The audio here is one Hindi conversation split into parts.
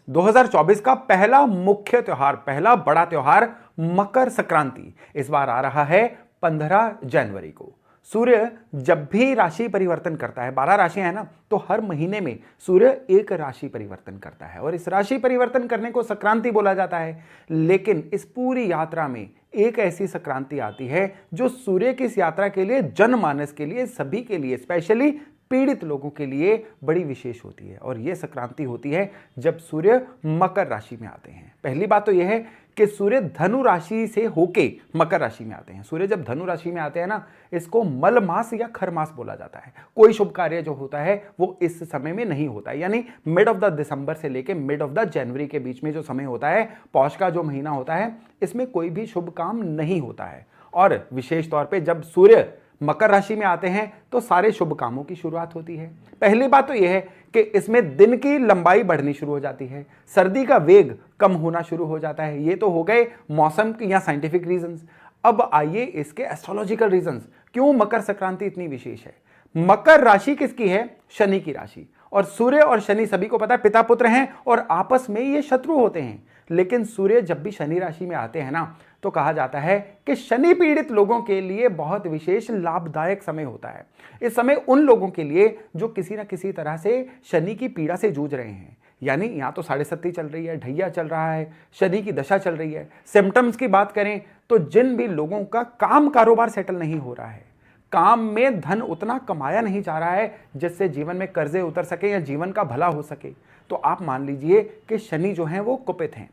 2024 का पहला मुख्य त्योहार, पहला बड़ा त्योहार मकर संक्रांति इस बार आ रहा है 15 जनवरी को। सूर्य जब भी राशि परिवर्तन करता है, 12 राशियां हैं ना, तो हर महीने में सूर्य एक राशि परिवर्तन करता है और इस राशि परिवर्तन करने को संक्रांति बोला जाता है। लेकिन इस पूरी यात्रा में एक ऐसी संक्रांति आती है जो सूर्य की इस यात्रा के लिए, जनमानस के लिए, सभी के लिए, स्पेशली पीड़ित लोगों के लिए बड़ी विशेष होती है। और यह संक्रांति होती है जब सूर्य मकर राशि में आते हैं। पहली बात तो यह है कि सूर्य धनु राशि से होके मकर राशि में आते हैं। सूर्य जब धनु राशि में आते हैं ना, इसको मल मास या खर मास बोला जाता है। कोई शुभ कार्य जो होता है वो इस समय में नहीं होता है, यानी मिड ऑफ द दिसंबर से लेके मिड ऑफ द जनवरी के बीच में जो समय होता है, पौष का जो महीना होता है, इसमें कोई भी शुभ काम नहीं होता है। और विशेष तौर पे जब सूर्य मकर राशि में आते हैं तो सारे शुभ कामों की शुरुआत होती है। पहली बात तो यह है कि इसमें दिन की लंबाई बढ़नी शुरू हो जाती है, सर्दी का वेग कम होना शुरू हो जाता है। ये तो हो गए मौसम की या साइंटिफिक रीजंस। अब आइए इसके एस्ट्रोलॉजिकल रीजंस, क्यों मकर संक्रांति इतनी विशेष है। मकर राशि किसकी है? शनि की राशि। और सूर्य और शनि सभी को पता है पिता पुत्र हैं और आपस में ये शत्रु होते हैं। लेकिन सूर्य जब भी शनि राशि में आते हैं ना, तो कहा जाता है कि शनि पीड़ित लोगों के लिए बहुत विशेष लाभदायक समय होता है। इस समय उन लोगों के लिए जो किसी ना किसी तरह से शनि की पीड़ा से जूझ रहे हैं, यानी यहाँ तो 7.5 चल रही है, ढैया चल रहा है, शनि की दशा चल रही है। सिम्टम्स की बात करें तो जिन भी लोगों का काम कारोबार सेटल नहीं हो रहा है, काम में धन उतना कमाया नहीं जा रहा है जिससे जीवन में कर्जे उतर सके या जीवन का भला हो सके, तो आप मान लीजिए कि शनि जो है वो कुपित हैं।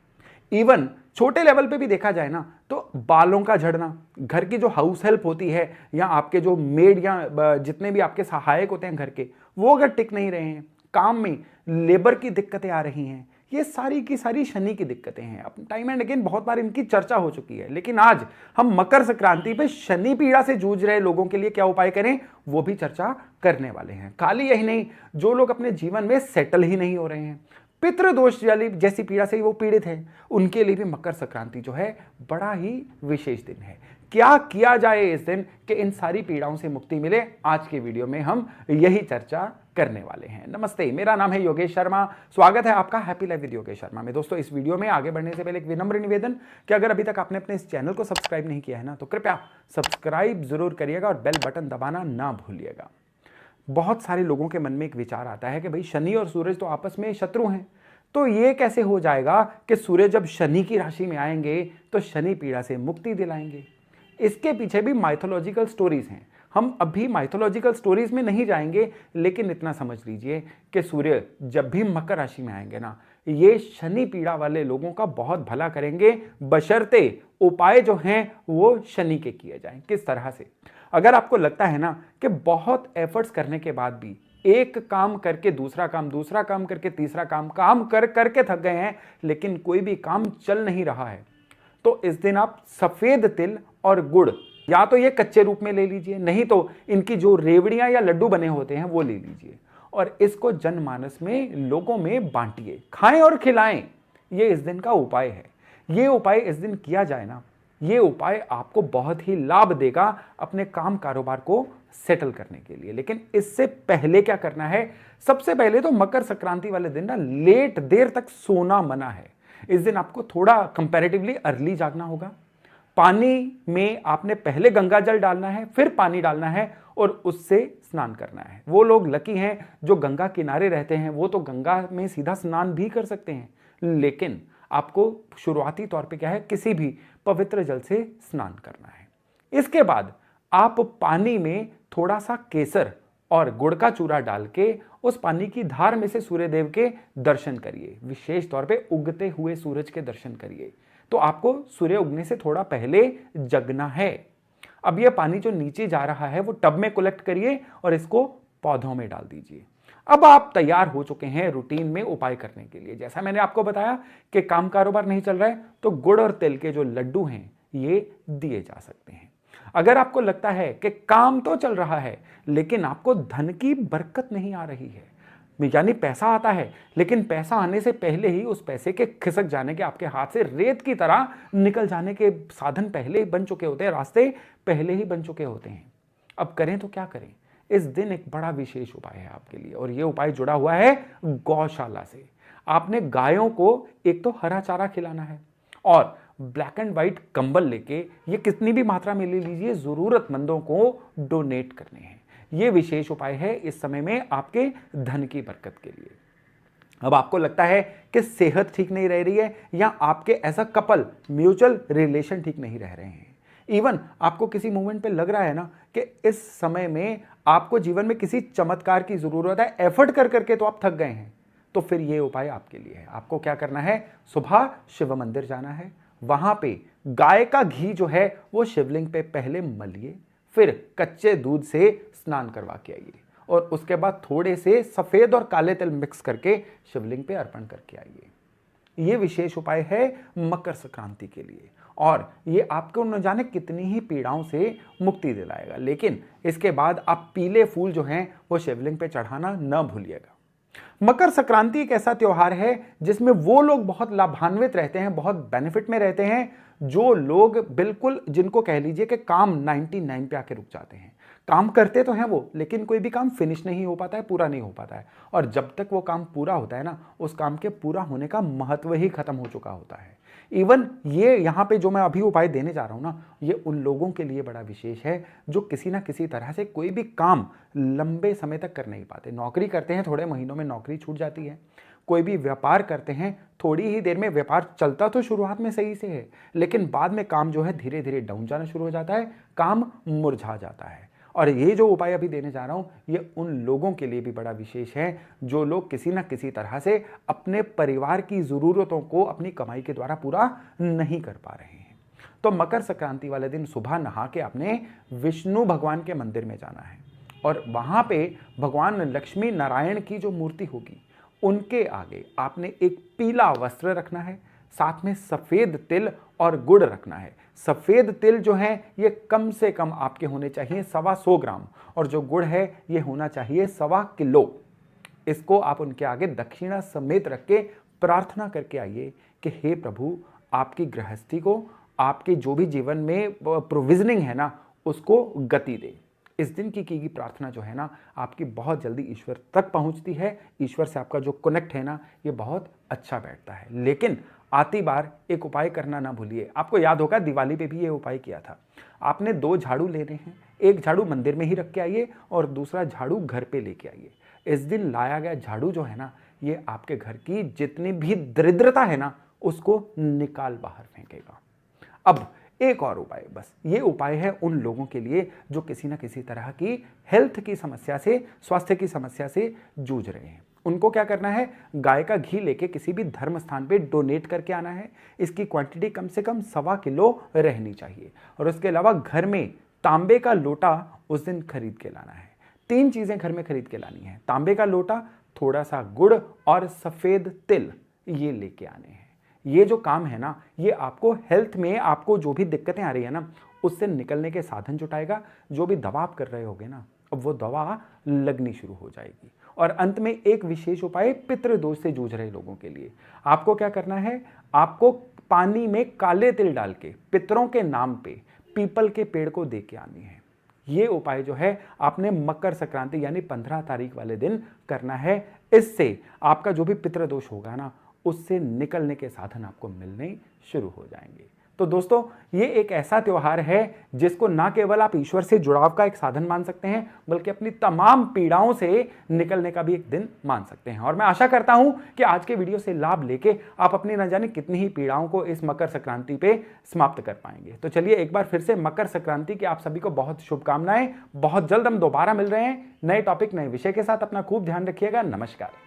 इवन छोटे लेवल पे भी देखा जाए ना, तो बालों का झड़ना, घर की जो हाउस हेल्प होती है या आपके जो मेड या जितने भी आपके सहायक होते हैं घर के, वो अगर टिक नहीं रहे हैं, काम में लेबर की दिक्कतें आ रही हैं, ये सारी की सारी शनि की दिक्कतें हैं। अब टाइम एंड अगेन बहुत बार इनकी चर्चा हो चुकी है, लेकिन आज हम मकर संक्रांति पे शनि पीड़ा से जूझ रहे लोगों के लिए क्या उपाय करें वो भी चर्चा करने वाले हैं। खाली यही नहीं, जो लोग अपने जीवन में सेटल ही नहीं हो रहे हैं, पितृदोष जैसी पीड़ा से वो पीड़ित हैं, उनके लिए भी मकर संक्रांति जो है बड़ा ही विशेष दिन है। क्या किया जाए इस दिन कि इन सारी पीड़ाओं से मुक्ति मिले, आज के वीडियो में हम यही चर्चा करने वाले हैं। नमस्ते, मेरा नाम है योगेश शर्मा। स्वागत है आपका happy life with Yogesh Sharma में। दोस्तों, इस वीडियो में आगे बढ़ने से पहले एक विनम्र निवेदन कि अगर अभी तक आपने अपने इस चैनल को सब्सक्राइब नहीं किया है ना, तो कृपया सब्सक्राइब जरूर करिएगा और बेल बटन दबाना ना भूलिएगा। बहुत सारे लोगों के मन में एक विचार आता है कि भाई शनि और सूरज तो आपस में शत्रु हैं, तो ये कैसे हो जाएगा कि सूर्य जब शनि की राशि में आएंगे तो शनि पीड़ा से मुक्ति दिलाएंगे। इसके पीछे भी माइथोलॉजिकल स्टोरीज हैं। हम अभी माइथोलॉजिकल स्टोरीज में नहीं जाएंगे, लेकिन इतना समझ लीजिए कि सूर्य जब भी मकर राशि में आएंगे ना, ये शनि पीड़ा वाले लोगों का बहुत भला करेंगे, बशर्ते उपाय जो हैं वो शनि के किए जाएं। किस तरह से? अगर आपको लगता है ना कि बहुत एफर्ट्स करने के बाद भी एक काम करके दूसरा काम करके तीसरा काम कर करके थक गए हैं, लेकिन कोई भी काम चल नहीं रहा है, तो इस दिन आप सफेद तिल और गुड़ या तो ये कच्चे रूप में ले लीजिए, नहीं तो इनकी जो रेवड़ियां या लड्डू बने होते हैं वो ले लीजिए और इसको जनमानस में लोगों में बांटिए, खाएं और खिलाएं। ये इस दिन का उपाय है। ये उपाय इस दिन किया जाए ना, ये उपाय आपको बहुत ही लाभ देगा अपने काम कारोबार को सेटल करने के लिए। लेकिन इससे पहले क्या करना है? सबसे पहले तो मकर संक्रांति वाले दिन ना लेट देर तक सोना मना है। इस दिन आपको थोड़ा कंपैरेटिवली अर्ली जागना होगा। पानी में आपने पहले गंगा जल डालना है, फिर पानी डालना है और उससे स्नान करना है। वो लोग लकी हैं जो गंगा किनारे रहते हैं, वो तो गंगा में सीधा स्नान भी कर सकते हैं, लेकिन आपको शुरुआती तौर पे क्या है, किसी भी पवित्र जल से स्नान करना है। इसके बाद आप पानी में थोड़ा सा केसर और गुड़ का चूरा डाल के उस पानी की धार में से सूर्यदेव के दर्शन करिए। विशेष तौर पे उगते हुए सूरज के दर्शन करिए। तो आपको सूर्य उगने से थोड़ा पहले जगना है। अब यह पानी जो नीचे जा रहा है वो टब में कलेक्ट करिए और इसको पौधों में डाल दीजिए। अब आप तैयार हो चुके हैं रूटीन में उपाय करने के लिए। जैसा मैंने आपको बताया कि काम कारोबार नहीं चल रहा है, तो गुड़ और तिल के जो लड्डू हैं ये दिए जा सकते हैं। अगर आपको लगता है कि काम तो चल रहा है लेकिन आपको धन की बरकत नहीं आ रही है, यानी पैसा आता है लेकिन पैसा आने से पहले ही उस पैसे के खिसक जाने के, आपके हाथ से रेत की तरह निकल जाने के साधन पहले ही बन चुके होते हैं, रास्ते पहले ही बन चुके होते हैं, अब करें तो क्या करें? इस दिन एक बड़ा विशेष उपाय है आपके लिए और यह उपाय जुड़ा हुआ है गौशाला से। आपने गायों को एक तो हरा चारा खिलाना है और ब्लैक एंड व्हाइट कंबल लेके ये कितनी भी मात्रा में ले लीजिए, जरूरतमंदों को डोनेट करने हैं। ये विशेष उपाय है इस समय में आपके धन की बरकत के लिए। अब आपको लगता है कि सेहत ठीक नहीं रह रही है या आपके as a couple mutual relation ठीक नहीं रह रहे हैं, इवन आपको किसी मोमेंट पे लग रहा है ना कि इस समय में आपको जीवन में किसी चमत्कार की जरूरत है, एफर्ट कर करके तो आप थक गए हैं, तो फिर ये उपाय आपके लिए है। आपको क्या करना है, सुबह शिव मंदिर जाना है, वहां पे गाय का घी जो है वो शिवलिंग पे पहले मलिए, फिर कच्चे दूध से स्नान करवा के आइए और उसके बाद थोड़े से सफेद और काले तिल मिक्स करके शिवलिंग पे अर्पण करके आइए। ये विशेष उपाय है मकर संक्रांति के लिए और ये आपको न जाने कितनी ही पीड़ाओं से मुक्ति दिलाएगा। लेकिन इसके बाद आप पीले फूल जो हैं वो शिवलिंग पे चढ़ाना न भूलिएगा। मकर संक्रांति एक ऐसा त्योहार है जिसमें वो लोग बहुत लाभान्वित रहते हैं, बहुत बेनिफिट में रहते हैं, जो लोग बिल्कुल जिनको कह लीजिए कि काम 99 पे आके रुक जाते हैं। काम करते तो हैं वो, लेकिन कोई भी काम फिनिश नहीं हो पाता है, पूरा नहीं हो पाता है, और जब तक वो काम पूरा होता है ना, उस काम के पूरा होने का महत्व ही खत्म हो चुका होता है। इवन ये यहाँ पे जो मैं अभी उपाय देने जा रहा हूँ ना, ये उन लोगों के लिए बड़ा विशेष है जो किसी ना किसी तरह से कोई भी काम लंबे समय तक कर नहीं पाते। नौकरी करते हैं, थोड़े महीनों में नौकरी छूट जाती है। कोई भी व्यापार करते हैं, थोड़ी ही देर में व्यापार चलता तो शुरुआत में सही से है, लेकिन बाद में काम जो है धीरे धीरे डाउन जाना शुरू हो जाता है, काम मुरझा जाता है। और ये जो उपाय अभी देने जा रहा हूं, ये उन लोगों के लिए भी बड़ा विशेष है जो लोग किसी ना किसी तरह से अपने परिवार की जरूरतों को अपनी कमाई के द्वारा पूरा नहीं कर पा रहे हैं। तो मकर संक्रांति वाले दिन सुबह नहा के आपने विष्णु भगवान के मंदिर में जाना है और वहां पे भगवान लक्ष्मी नारायण की जो मूर्ति होगी उनके आगे आपने एक पीला वस्त्र रखना है, साथ में सफेद तिल और गुड़ रखना है। सफेद तिल जो है ये कम से कम आपके होने चाहिए 125 ग्राम और जो गुड़ है ये होना चाहिए 1.25 किलो। इसको आप उनके आगे दक्षिणा समेत रख के प्रार्थना करके आइए कि हे प्रभु, आपकी गृहस्थी को, आपके जो भी जीवन में प्रोविजनिंग है ना, उसको गति दे। इस दिन की गई प्रार्थना जो है ना, आपकी बहुत जल्दी ईश्वर तक पहुंचती है। ईश्वर से आपका जो कनेक्ट है ना, ये बहुत अच्छा बैठता है। लेकिन आती बार एक उपाय करना ना भूलिए। आपको याद होगा दिवाली पे भी ये उपाय किया था। आपने 2 झाड़ू लेने हैं, एक झाड़ू मंदिर में ही रख के आइए और दूसरा झाड़ू घर पे लेके आइए। इस दिन लाया गया झाड़ू जो है ना, ये आपके घर की जितनी भी दरिद्रता है ना, उसको निकाल बाहर फेंकेगा। अब एक और उपाय, बस ये उपाय है उन लोगों के लिए जो किसी ना किसी तरह की हेल्थ की समस्या से, स्वास्थ्य की समस्या से जूझ रहे हैं। उनको क्या करना है, गाय का घी लेके किसी भी धर्म स्थान पे डोनेट करके आना है। इसकी क्वांटिटी कम से कम 1.25 किलो रहनी चाहिए और उसके अलावा घर में तांबे का लोटा उस दिन खरीद के लाना है। 3 चीजें घर में खरीद के लानी है, तांबे का लोटा, थोड़ा सा गुड़ और सफेद तिल, ये लेके आने हैं। ये जो काम है ना, ये आपको हेल्थ में आपको जो भी दिक्कतें आ रही है ना, उससे निकलने के साधन जुटाएगा। जो भी दवा आप कर रहे होगे ना, अब वो दवा लगनी शुरू हो जाएगी। और अंत में एक विशेष उपाय पितृदोष से जूझ रहे लोगों के लिए। आपको क्या करना है, आपको पानी में काले तिल डाल के पितरों के नाम पे पीपल के पेड़ को दे के आनी है। ये उपाय जो है आपने मकर संक्रांति यानी 15 तारीख वाले दिन करना है। इससे आपका जो भी पितृदोष होगा ना, उससे निकलने के साधन आपको मिलने शुरू हो जाएंगे। तो दोस्तों, ये एक ऐसा त्योहार है जिसको ना केवल आप ईश्वर से जुड़ाव का एक साधन मान सकते हैं, बल्कि अपनी तमाम पीड़ाओं से निकलने का भी एक दिन मान सकते हैं। और मैं आशा करता हूं कि आज के वीडियो से लाभ लेके आप अपनी न जाने कितनी ही पीड़ाओं को इस मकर संक्रांति पे समाप्त कर पाएंगे। तो चलिए एक बार फिर से मकर संक्रांति की आप सभी को बहुत शुभकामनाएं। बहुत जल्द हम दोबारा मिल रहे हैं नए टॉपिक, नए विषय के साथ। अपना खूब ध्यान रखिएगा। नमस्कार।